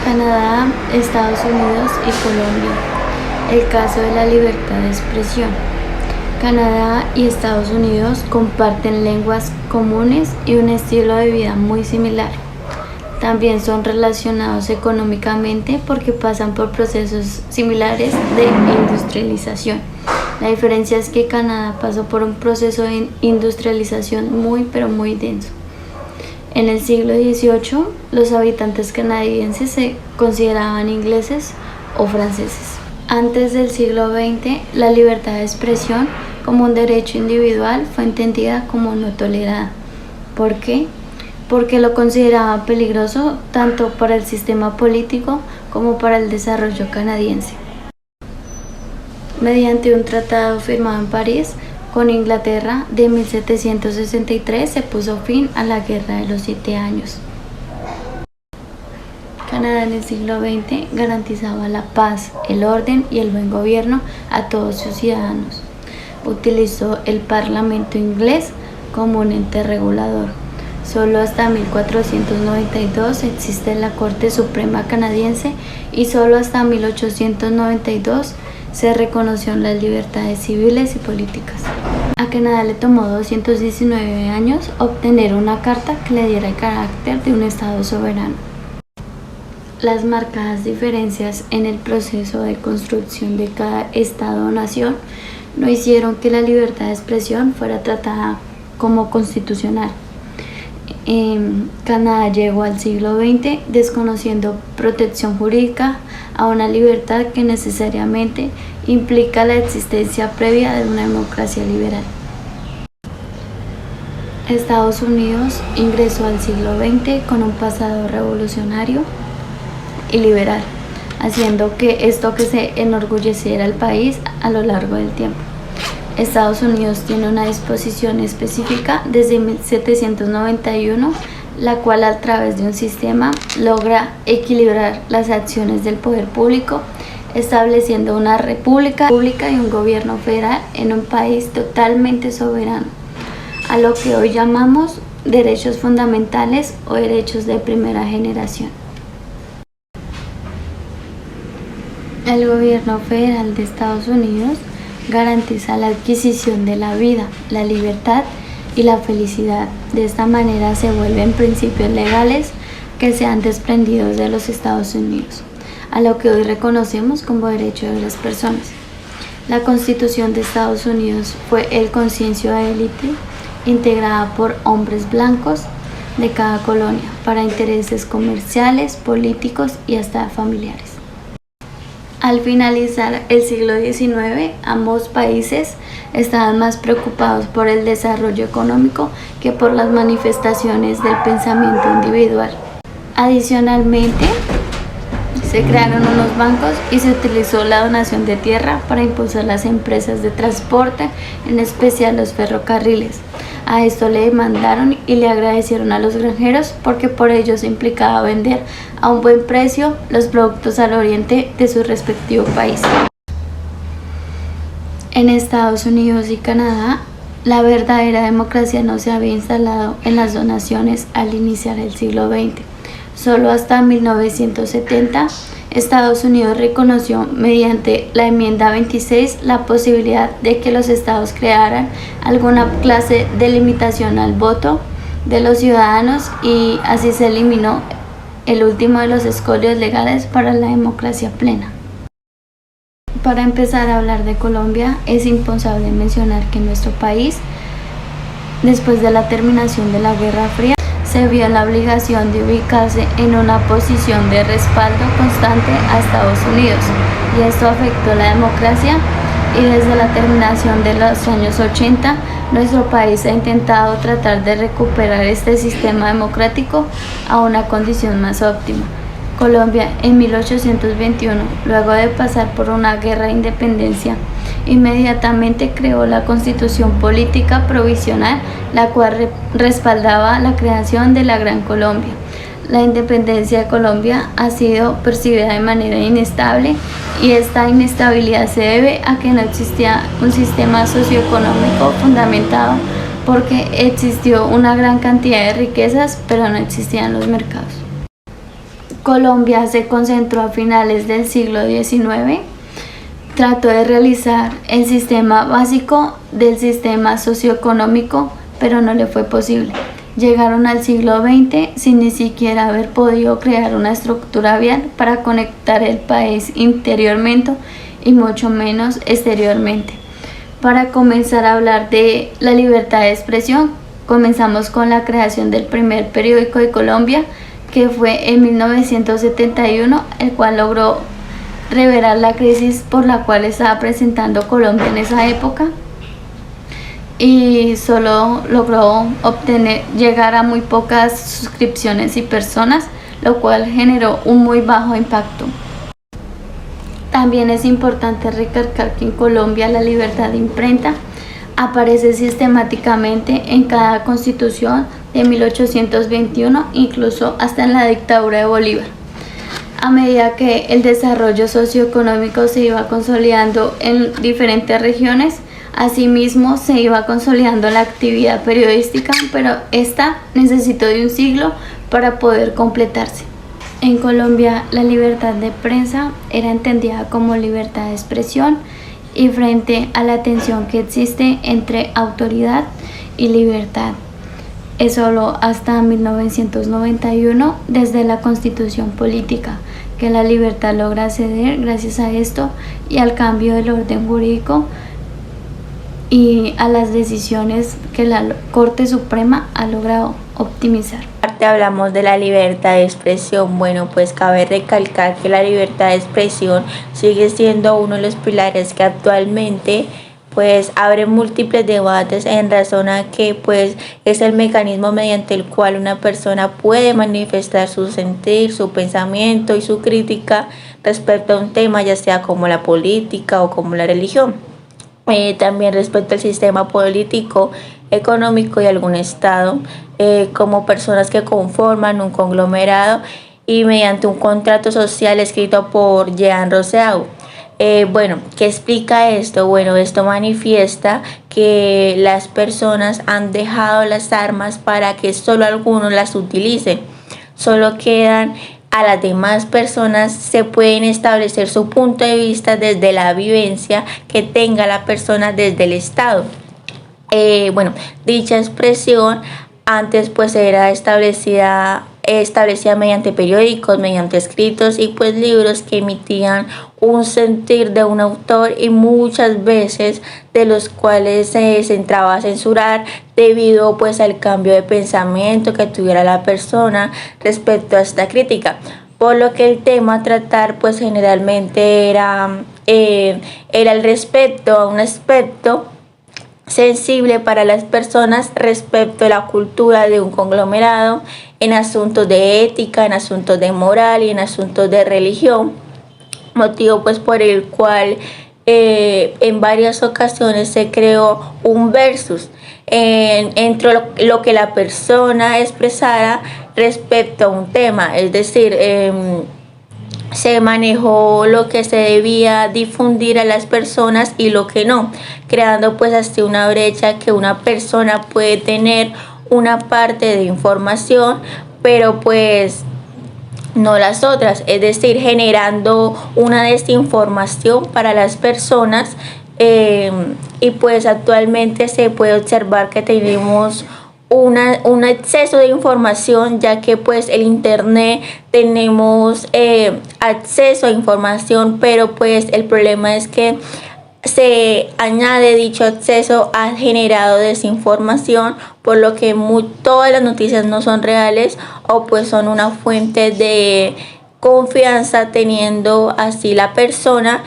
Canadá, Estados Unidos y Colombia. El caso de la libertad de expresión. Canadá y Estados Unidos comparten lenguas comunes y un estilo de vida muy similar. También son relacionados económicamente porque pasan por procesos similares de industrialización. La diferencia es que Canadá pasó por un proceso de industrialización muy denso. En el siglo XVIII, los habitantes canadienses se consideraban ingleses o franceses. Antes del siglo XX, la libertad de expresión como un derecho individual fue entendida como no tolerada. ¿Por qué? Porque lo consideraban peligroso tanto para el sistema político como para el desarrollo canadiense. Mediante un tratado firmado en París con Inglaterra de 1763 se puso fin a la Guerra de los 7 años. Canadá en el siglo XX garantizaba la paz, el orden y el buen gobierno a todos sus ciudadanos. Utilizó el Parlamento inglés como un ente regulador. Solo hasta 1492 existe la Corte Suprema canadiense y solo hasta 1892 se reconoció las libertades civiles y políticas. A Canadá le tomó 219 años obtener una carta que le diera el carácter de un estado soberano. Las marcadas diferencias en el proceso de construcción de cada estado o nación no hicieron que la libertad de expresión fuera tratada como constitucional. Canadá llegó al siglo XX desconociendo protección jurídica a una libertad que necesariamente implica la existencia previa de una democracia liberal. Estados Unidos ingresó al siglo XX con un pasado revolucionario y liberal, haciendo que esto que se enorgulleciera al país a lo largo del tiempo. Estados Unidos tiene una disposición específica desde 1791, la cual a través de un sistema logra equilibrar las acciones del poder público, estableciendo una república y un gobierno federal en un país totalmente soberano, a lo que hoy llamamos derechos fundamentales o derechos de primera generación. El gobierno federal de Estados Unidos garantiza la adquisición de la vida, la libertad y la felicidad. De esta manera se vuelven principios legales que se han desprendido de los Estados Unidos, a lo que hoy reconocemos como derecho de las personas. La Constitución de Estados Unidos fue el conciencia de élite integrada por hombres blancos de cada colonia para intereses comerciales, políticos y hasta familiares. Al finalizar el siglo XIX, ambos países estaban más preocupados por el desarrollo económico que por las manifestaciones del pensamiento individual. Adicionalmente, se crearon unos bancos y se utilizó la donación de tierra para impulsar las empresas de transporte, en especial los ferrocarriles. A esto le demandaron y le agradecieron a los granjeros porque por ello se implicaba vender a un buen precio los productos al oriente de su respectivo país. En Estados Unidos y Canadá, la verdadera democracia no se había instalado en las donaciones al iniciar el siglo XX. Solo hasta 1970, Estados Unidos reconoció mediante la enmienda 26 la posibilidad de que los estados crearan alguna clase de limitación al voto de los ciudadanos y así se eliminó el último de los escollos legales para la democracia plena. Para empezar a hablar de Colombia, es impensable mencionar que nuestro país, después de la terminación de la Guerra Fría, se vio en la obligación de ubicarse en una posición de respaldo constante a Estados Unidos, y esto afectó la democracia, y desde la terminación de los años 80, nuestro país ha intentado tratar de recuperar este sistema democrático a una condición más óptima. Colombia en 1821, luego de pasar por una guerra de independencia, inmediatamente creó la Constitución Política Provisional, la cual respaldaba la creación de la Gran Colombia. La independencia de Colombia ha sido percibida de manera inestable y esta inestabilidad se debe a que no existía un sistema socioeconómico fundamentado porque existió una gran cantidad de riquezas, pero no existían los mercados. Colombia se concentró a finales del siglo XIX, trató de realizar el sistema básico del sistema socioeconómico, pero no le fue posible. Llegaron al siglo XX sin ni siquiera haber podido crear una estructura vial para conectar el país interiormente y mucho menos exteriormente. Para comenzar a hablar de la libertad de expresión, comenzamos con la creación del primer periódico de Colombia, que fue en 1971, el cual logró revelar la crisis por la cual estaba presentando Colombia en esa época, y solo logró llegar a muy pocas suscripciones y personas, lo cual generó un muy bajo impacto. También es importante recalcar que en Colombia la libertad de imprenta aparece sistemáticamente en cada constitución de 1821, incluso hasta en la dictadura de Bolívar. A medida que el desarrollo socioeconómico se iba consolidando en diferentes regiones, asimismo se iba consolidando la actividad periodística, pero esta necesitó de un siglo para poder completarse. En Colombia, la libertad de prensa era entendida como libertad de expresión, y frente a la tensión que existe entre autoridad y libertad, es solo hasta 1991, desde la Constitución política, que la libertad logra ceder gracias a esto y al cambio del orden jurídico y a las decisiones que la Corte Suprema ha logrado optimizar. Hablamos de la libertad de expresión. Bueno, pues cabe recalcar que la libertad de expresión sigue siendo uno de los pilares que actualmente pues abre múltiples debates en razón a que pues es el mecanismo mediante el cual una persona puede manifestar su sentir, su pensamiento y su crítica respecto a un tema, ya sea como la política o como la religión. También respecto al sistema político, económico y algún estado, como personas que conforman un conglomerado y mediante un contrato social escrito por Jean Rousseau. Bueno, ¿qué explica esto? Bueno, esto manifiesta que las personas han dejado las armas para que solo algunos las utilicen. Solo quedan a las demás personas, se pueden establecer su punto de vista desde la vivencia que tenga la persona desde el Estado. Bueno, dicha expresión antes pues era establecida mediante periódicos, mediante escritos y pues libros que emitían un sentir de un autor y muchas veces de los cuales se entraba a censurar debido pues al cambio de pensamiento que tuviera la persona respecto a esta crítica. Por lo que el tema a tratar pues generalmente era el respecto a un aspecto sensible para las personas respecto a la cultura de un conglomerado, en asuntos de ética, en asuntos de moral y en asuntos de religión, motivo pues por el cual en varias ocasiones se creó un versus entre lo que la persona expresara respecto a un tema, es decir, se manejó lo que se debía difundir a las personas y lo que no, creando pues así una brecha que una persona puede tener una parte de información, pero pues no las otras, es decir, generando una desinformación para las personas. Y pues actualmente se puede observar que tenemos un exceso de información, ya que pues el internet tenemos acceso a información, pero pues el problema es que se añade dicho acceso ha generado desinformación, por lo que todas las noticias no son reales o pues son una fuente de confianza, teniendo así la persona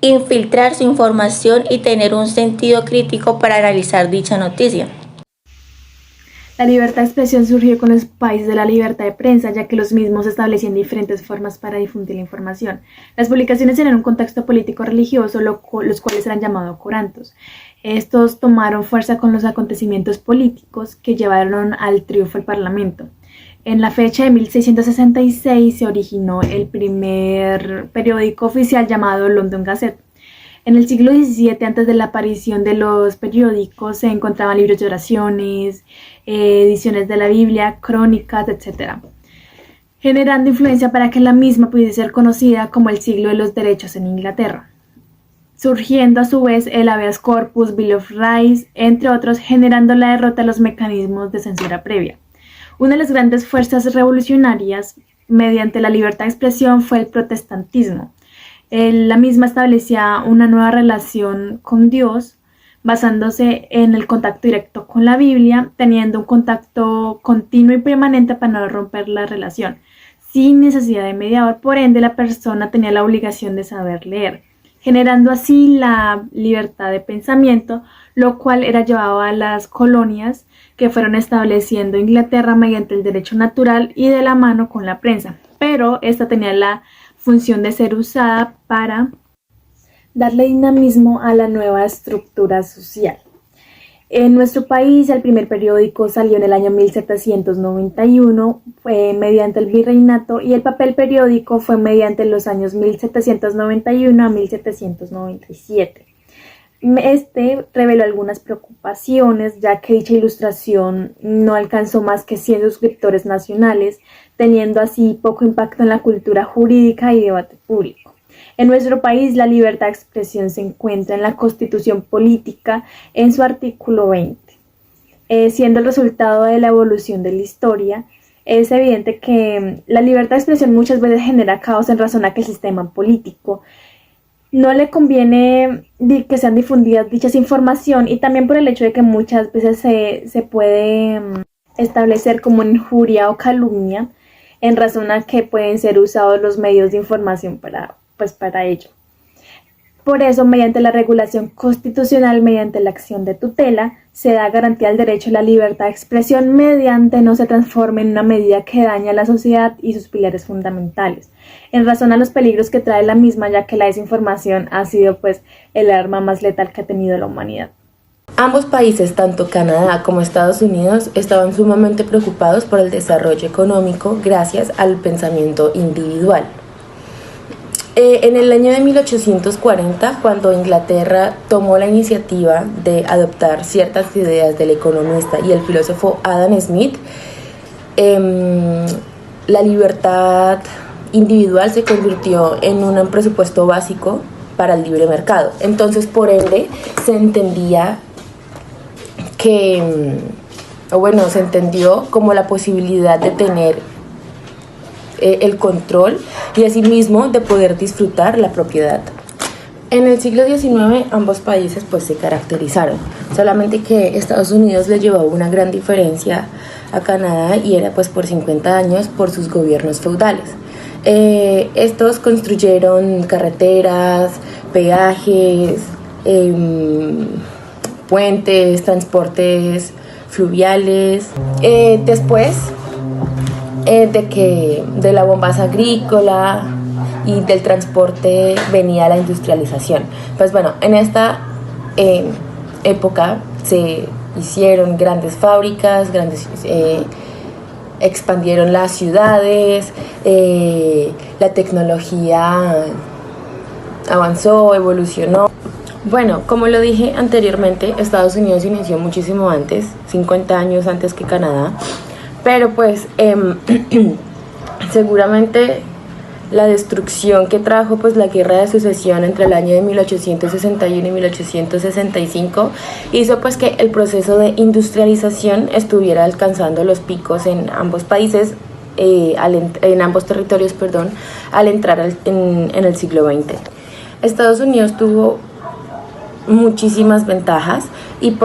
infiltrar su información y tener un sentido crítico para analizar dicha noticia. La libertad de expresión surgió con los países de la libertad de prensa, ya que los mismos establecían diferentes formas para difundir la información. Las publicaciones eran un contexto político-religioso, los cuales eran llamados corantos. Estos tomaron fuerza con los acontecimientos políticos que llevaron al triunfo del Parlamento. En la fecha de 1666 se originó el primer periódico oficial llamado London Gazette. En el siglo XVII, antes de la aparición de los periódicos, se encontraban libros de oraciones, ediciones de la Biblia, crónicas, etc. generando influencia para que la misma pudiese ser conocida como el siglo de los derechos en Inglaterra, surgiendo a su vez el habeas corpus, Bill of Rights, entre otros, generando la derrota de los mecanismos de censura previa. Una de las grandes fuerzas revolucionarias mediante la libertad de expresión fue el protestantismo. La misma establecía una nueva relación con Dios, basándose en el contacto directo con la Biblia, teniendo un contacto continuo y permanente para no romper la relación, sin necesidad de mediador. Por ende, la persona tenía la obligación de saber leer, generando así la libertad de pensamiento, lo cual era llevado a las colonias que fueron estableciendo Inglaterra mediante el derecho natural y de la mano con la prensa, pero esta tenía la función de ser usada para darle dinamismo a la nueva estructura social. En nuestro país, el primer periódico salió en el año 1791, fue mediante el virreinato, y el papel periódico fue mediante los años 1791 a 1797. Este reveló algunas preocupaciones, ya que dicha ilustración no alcanzó más que 100 suscriptores nacionales, teniendo así poco impacto en la cultura jurídica y debate público. En nuestro país, la libertad de expresión se encuentra en la Constitución Política en su artículo 20. Siendo el resultado de la evolución de la historia, es evidente que la libertad de expresión muchas veces genera caos en razón a que el sistema político no le conviene que sean difundidas dichas información, y también por el hecho de que muchas veces se puede establecer como injuria o calumnia en razón a que pueden ser usados los medios de información para ello. Por eso, mediante la regulación constitucional, mediante la acción de tutela, se da garantía al derecho a la libertad de expresión mediante no se transforme en una medida que daña a la sociedad y sus pilares fundamentales, en razón a los peligros que trae la misma, ya que la desinformación ha sido el arma más letal que ha tenido la humanidad. Ambos países, tanto Canadá como Estados Unidos, estaban sumamente preocupados por el desarrollo económico gracias al pensamiento individual. En el año de 1840, cuando Inglaterra tomó la iniciativa de adoptar ciertas ideas del economista y el filósofo Adam Smith, la libertad individual se convirtió en un presupuesto básico para el libre mercado. Entonces, por ende, se entendió como la posibilidad de tener el control y asimismo de poder disfrutar la propiedad. En el siglo XIX ambos países se caracterizaron, solamente que Estados Unidos le llevó una gran diferencia a Canadá, y era por 50 años por sus gobiernos feudales. Estos construyeron carreteras, peajes, puentes, transportes fluviales. Después de la bombaza agrícola y del transporte venía la industrialización. En esta época se hicieron grandes fábricas, expandieron las ciudades, la tecnología avanzó, evolucionó. Como lo dije anteriormente, Estados Unidos inició muchísimo antes, 50 años antes que Canadá. Pero seguramente la destrucción que trajo la guerra de sucesión entre el año de 1861 y 1865 hizo que el proceso de industrialización estuviera alcanzando los picos en ambos países, en ambos territorios, al entrar en el siglo XX. Estados Unidos tuvo muchísimas ventajas y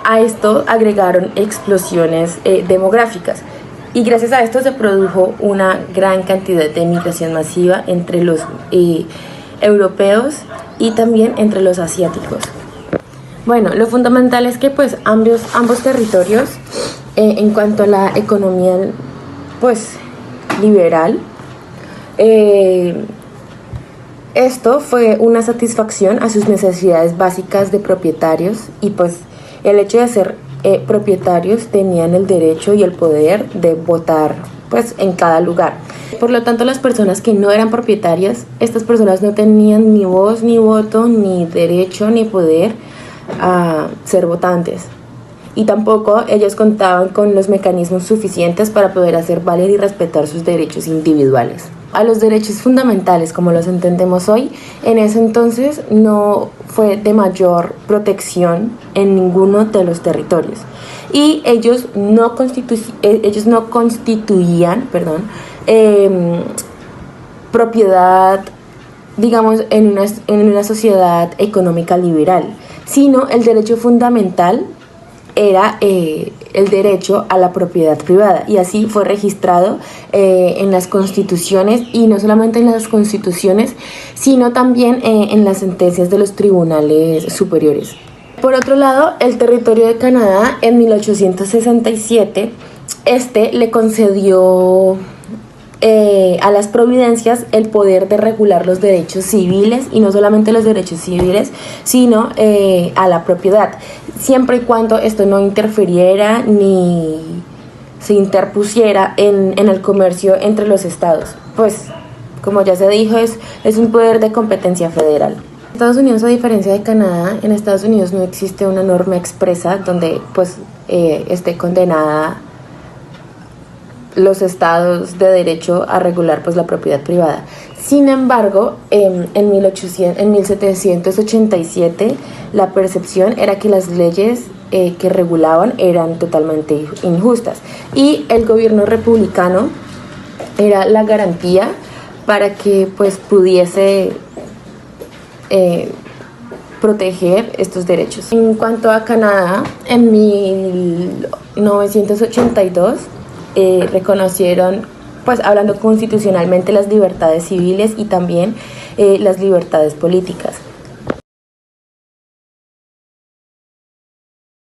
a esto agregaron explosiones demográficas, y gracias a esto se produjo una gran cantidad de migración masiva entre los europeos y también entre los asiáticos. Lo fundamental es que ambos territorios, en cuanto a la economía liberal, esto fue una satisfacción a sus necesidades básicas de propietarios, y el hecho de ser propietarios tenían el derecho y el poder de votar en cada lugar. Por lo tanto, las personas que no eran propietarias, estas personas no tenían ni voz, ni voto, ni derecho, ni poder a ser votantes. y tampoco ellos contaban con los mecanismos suficientes para poder hacer valer y respetar sus derechos individuales. A los derechos fundamentales, como los entendemos hoy, en ese entonces no fue de mayor protección en ninguno de los territorios. Y ellos no constituían propiedad, digamos, en una sociedad económica liberal, sino el derecho fundamental era el derecho a la propiedad privada, y así fue registrado en las constituciones, y no solamente en las constituciones, sino también en las sentencias de los tribunales superiores. Por otro lado, el territorio de Canadá en 1867 le concedió a las providencias el poder de regular los derechos civiles, y no solamente los derechos civiles, sino a la propiedad, siempre y cuando esto no interfiriera ni se interpusiera en el comercio entre los estados. Pues, como ya se dijo, es un poder de competencia federal. Estados Unidos, a diferencia de Canadá, en Estados Unidos no existe una norma expresa donde pues esté condenada los estados de derecho a regular pues la propiedad privada. Sin embargo, en 1787 la percepción era que las leyes que regulaban eran totalmente injustas, y el gobierno republicano era la garantía para que pues pudiese proteger estos derechos. En cuanto a Canadá, en 1982 reconocieron, pues hablando constitucionalmente, las libertades civiles y también las libertades políticas.